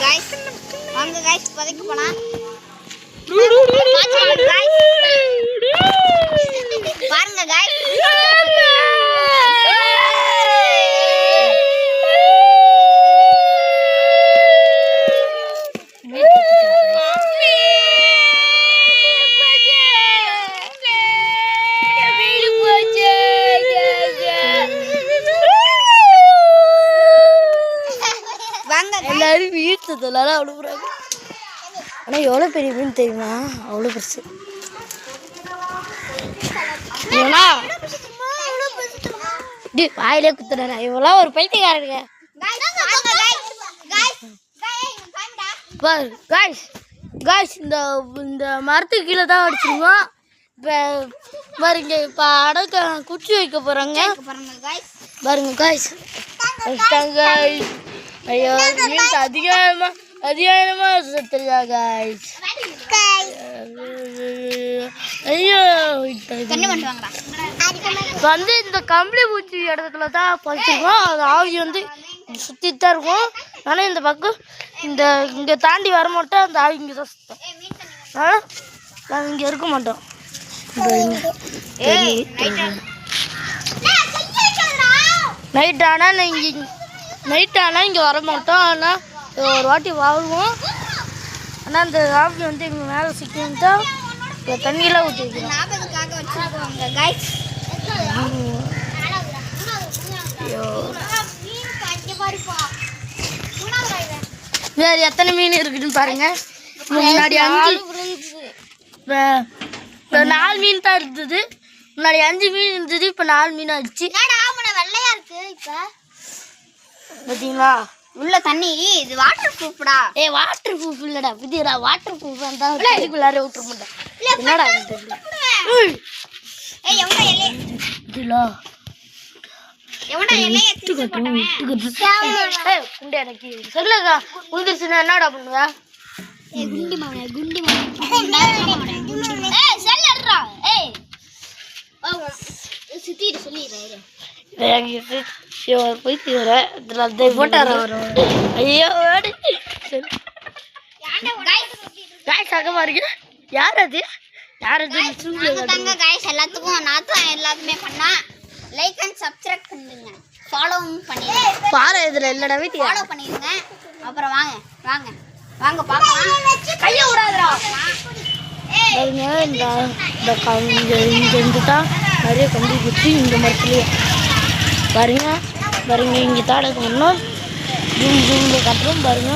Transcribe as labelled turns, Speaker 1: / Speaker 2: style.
Speaker 1: guys வாங்க guys பதைக்கு போலாம் பாருங்க गाइस
Speaker 2: எல்லாரும் வீட்டுல அவ்வளவு ஆனா எவ்வளவு பெரிய மீன் தெரியுமா அவ்வளவு பெருசு வாயிலே குத்துறா இவ்வளோ ஒரு பைத்தியக்காரங்க இந்த மரத்துக்கு கீழே தான் அடிச்சிருவோம் இப்போ பாருங்க இப்போ அடக்க குச்சி வைக்க போறாங்க பாருங்க காய்ஸ் ஐயோ மீன் அதிகமா செத்துருக்கா காய்ஸ் ஐயோ வந்து இந்த கம்பளி பூச்சி இடத்துல தான் பறிச்சிருக்கோம் அது ஆவி வந்து சுற்றி தான் இருக்கும் ஆனால் இந்த பக்கம் இங்கே தாண்டி வர மாட்டோம் அந்த ஆவி இங்கே தான் சுத்தம் ஆனால் நாங்கள் இங்கே இருக்க மாட்டோம் நைட் ஆனால் இங்கே வர மாட்டோம் ஆனால் ஒரு வாட்டி வாழ்வோம் ஆனால் அந்த ஆவி வந்து எங்கள் மேலே சிக்கிட்டு தண்ணியெல்லாம் ஊற்றி வைக்கிறோம் வேறு எத்தனை மீன் இருக்குதுன்னு பாருங்க முன்னாடி 4 மீன் தான் இருந்தது முன்னாடி 5 மீன் இருந்தது இப்போ 4 மீன் ஆயிடுச்சு
Speaker 1: வெள்ளையா இருக்கு இப்போ
Speaker 2: பார்த்தீங்களா
Speaker 1: உள்ள தண்ணி இது வாட்டர் ப்ரூஃப்டா
Speaker 2: வாட்டர் ப்ரூஃப் இல்லடா புதியடா வாட்டர் ப்ரூஃப் இருந்தா அதுக்குள்ளார விட்டுற மாட்டேன் என்னடா சொல்லுங்க உந்துருச்சுன்னா என்னடா பண்ணுவ
Speaker 1: எல்லாத்துக்கும் நாத்தம் எல்லாத்துமே பண்ணா லைக் அண்ட் சப்ஸ்கிரைப் பண்ணுங்க ஃபாலோவும் பண்ணிடுங்க
Speaker 2: பாரு இதுல இல்லடா வீட்டு
Speaker 1: ஃபாலோ பண்ணிடுங்க அப்புறம் வாங்க வாங்க வாங்க பார்க்கலாம் கையை விடாதடா
Speaker 2: இங்கே தான் நிறைய கம்பி குத்தி இந்த மரத்துலேயே பாருங்க இங்கே தாடகம் பண்ணோம் ஜூம் ஜூமில் கட்டுறோம் பாருங்க